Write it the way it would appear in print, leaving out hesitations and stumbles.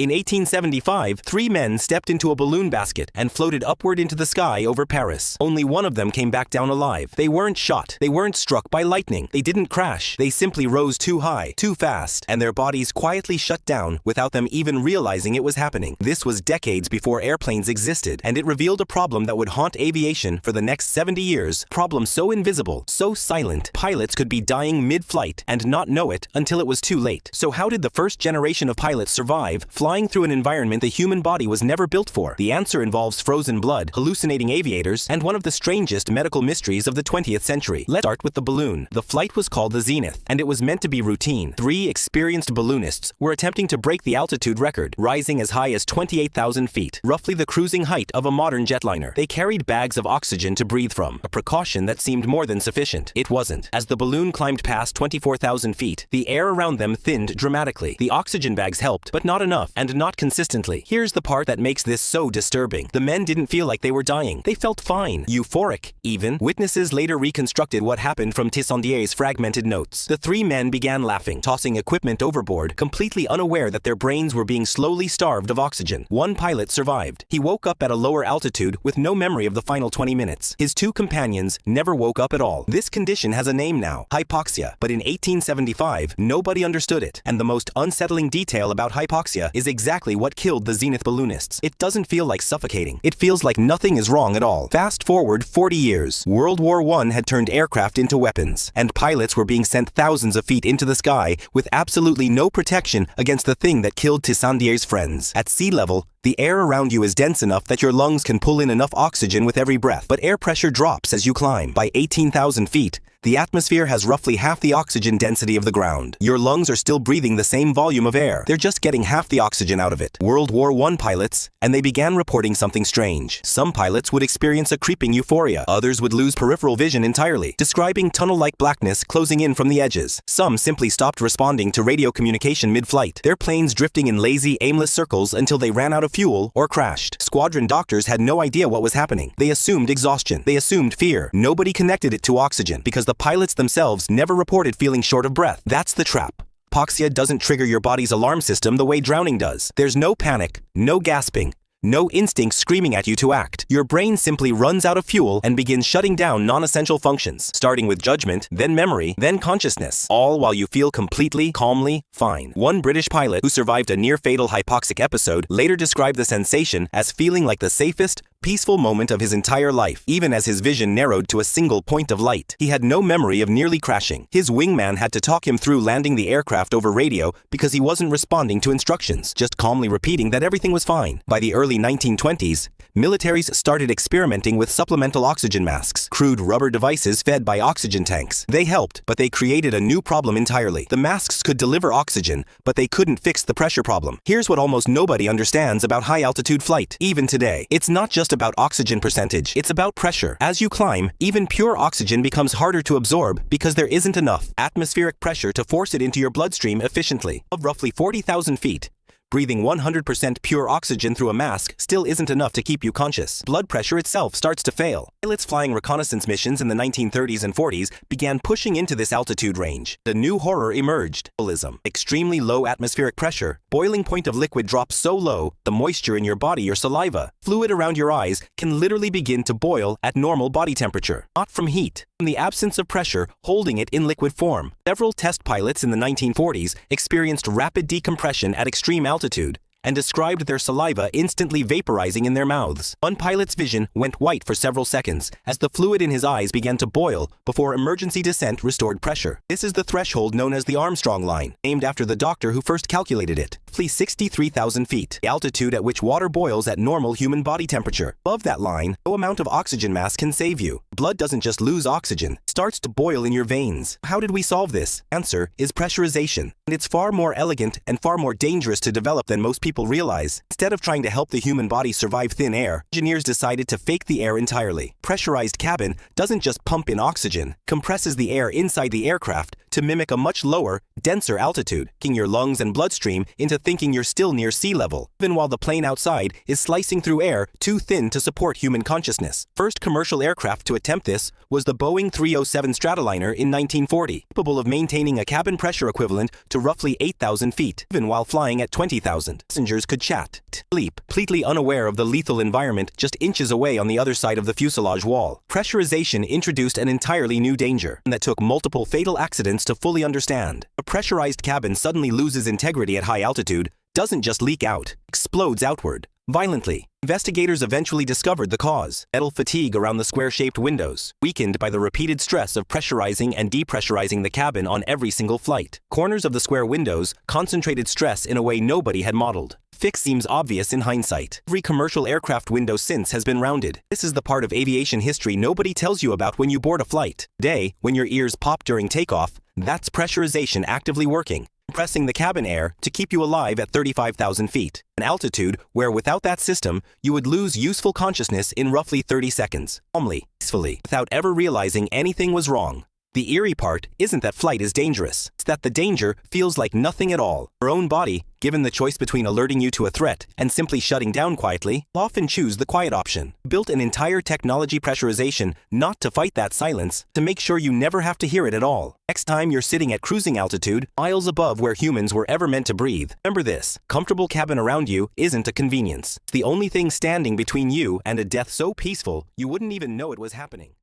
In 1875, 3 men stepped into a balloon basket and floated upward into the sky over Paris. Only one of them came back down alive. They weren't shot. They weren't struck by lightning. They didn't crash. They simply rose too high, too fast, and their bodies quietly shut down without them even realizing it was happening. This was decades before airplanes existed, and it revealed a problem that would haunt aviation for the next 70 years. Problem so invisible, so silent, pilots could be dying mid-flight and not know it until it was too late. So how did the first generation of pilots survive flying through an environment the human body was never built for? The answer involves frozen blood, hallucinating aviators, and one of the strangest medical mysteries of the 20th century. Let's start with the balloon. The flight was called the Zenith, and it was meant to be routine. 3 experienced balloonists were attempting to break the altitude record, rising as high as 28,000 feet, roughly the cruising height of a modern jetliner. They carried bags of oxygen to breathe from, a precaution that seemed more than sufficient. It wasn't. As the balloon climbed past 24,000 feet, the air around them thinned dramatically. The oxygen bags helped, but not enough, and not consistently. Here's the part that makes this so disturbing. The men didn't feel like they were dying. They felt fine. Euphoric, even. Witnesses later reconstructed what happened from Tissandier's fragmented notes. The 3 men began laughing, tossing equipment overboard, completely unaware that their brains were being slowly starved of oxygen. One pilot survived. He woke up at a lower altitude with no memory of the final 20 minutes. His 2 companions never woke up at all. This condition has a name now, hypoxia, but in 1875, nobody understood it. And the most unsettling detail about hypoxia is exactly what killed the Zenith balloonists. It doesn't feel like suffocating. It feels like nothing is wrong at all. Fast forward 40 years. World War I had turned aircraft into weapons, and pilots were being sent thousands of feet into the sky with absolutely no protection against the thing that killed Tissandier's friends. At sea level, the air around you is dense enough that your lungs can pull in enough oxygen with every breath, but air pressure drops as you climb. By 18,000 feet, the atmosphere has roughly half the oxygen density of the ground. Your lungs are still breathing the same volume of air. They're just getting half the oxygen out of it. World War I pilots, and they began reporting something strange. Some pilots would experience a creeping euphoria. Others would lose peripheral vision entirely, describing tunnel-like blackness closing in from the edges. Some simply stopped responding to radio communication mid-flight, their planes drifting in lazy, aimless circles until they ran out of fuel or crashed. Squadron doctors had no idea what was happening. They assumed exhaustion. They assumed fear. Nobody connected it to oxygen because the pilots themselves never reported feeling short of breath. That's the trap. Hypoxia doesn't trigger your body's alarm system the way drowning does. There's no panic, no gasping, no instinct screaming at you to act. Your brain simply runs out of fuel and begins shutting down non-essential functions, starting with judgment, then memory, then consciousness, all while you feel completely, calmly fine. One British pilot who survived a near-fatal hypoxic episode later described the sensation as feeling like the safest, peaceful moment of his entire life, even as his vision narrowed to a single point of light. He had no memory of nearly crashing. His wingman had to talk him through landing the aircraft over radio because he wasn't responding to instructions, just calmly repeating that everything was fine. By the early 1920s, militaries started experimenting with supplemental oxygen masks, crude rubber devices fed by oxygen tanks. They helped, but they created a new problem entirely. The masks could deliver oxygen, but they couldn't fix the pressure problem. Here's what almost nobody understands about high-altitude flight, even today. It's not just about oxygen percentage, it's about pressure. As you climb, even pure oxygen becomes harder to absorb because there isn't enough atmospheric pressure to force it into your bloodstream efficiently. Of roughly 40,000 feet, breathing 100% pure oxygen through a mask still isn't enough to keep you conscious. Blood pressure itself starts to fail. Pilots flying reconnaissance missions in the 1930s and 40s began pushing into this altitude range. A new horror emerged: embolism. Extremely low atmospheric pressure, boiling point of liquid drops so low, the moisture in your body, your saliva, fluid around your eyes can literally begin to boil at normal body temperature. Not from heat, from the absence of pressure holding it in liquid form. Several test pilots in the 1940s experienced rapid decompression at extreme altitude and described their saliva instantly vaporizing in their mouths. One pilot's vision went white for several seconds as the fluid in his eyes began to boil before emergency descent restored pressure. This is the threshold known as the Armstrong line, named after the doctor who first calculated it. Roughly 63,000 feet, the altitude at which water boils at normal human body temperature. Above that line, no amount of oxygen mask can save you. Blood doesn't just lose oxygen, it starts to boil in your veins. How did we solve this? Answer is pressurization. And it's far more elegant and far more dangerous to develop than most people realize. Instead of trying to help the human body survive thin air, engineers decided to fake the air entirely. Pressurized cabin doesn't just pump in oxygen, compresses the air inside the aircraft to mimic a much lower, denser altitude, kicking your lungs and bloodstream into thinking you're still near sea level, even while the plane outside is slicing through air too thin to support human consciousness. First commercial aircraft to attempt this was the Boeing 307 Stratoliner in 1940, capable of maintaining a cabin pressure equivalent to roughly 8,000 feet, even while flying at 20,000. passengers could chat, sleep, completely unaware of the lethal environment just inches away on the other side of the fuselage wall. Pressurization introduced an entirely new danger that took multiple fatal accidents to fully understand. A pressurized cabin suddenly loses integrity at high altitude, doesn't just leak out, explodes outward, violently. Investigators eventually discovered the cause: metal fatigue around the square-shaped windows, weakened by the repeated stress of pressurizing and depressurizing the cabin on every single flight. Corners of the square windows concentrated stress in a way nobody had modeled. Fix seems obvious in hindsight. Every commercial aircraft window since has been rounded. This is the part of aviation history nobody tells you about when you board a flight. Today, when your ears pop during takeoff, that's pressurization actively working, compressing the cabin air to keep you alive at 35,000 feet, an altitude where without that system, you would lose useful consciousness in roughly 30 seconds, calmly, peacefully, without ever realizing anything was wrong. The eerie part isn't that flight is dangerous, it's that the danger feels like nothing at all. Your own body, given the choice between alerting you to a threat and simply shutting down quietly, will often choose the quiet option. Built an entire technology pressurization not to fight that silence, to make sure you never have to hear it at all. Next time you're sitting at cruising altitude, miles above where humans were ever meant to breathe, remember this: comfortable cabin around you isn't a convenience. It's the only thing standing between you and a death so peaceful you wouldn't even know it was happening.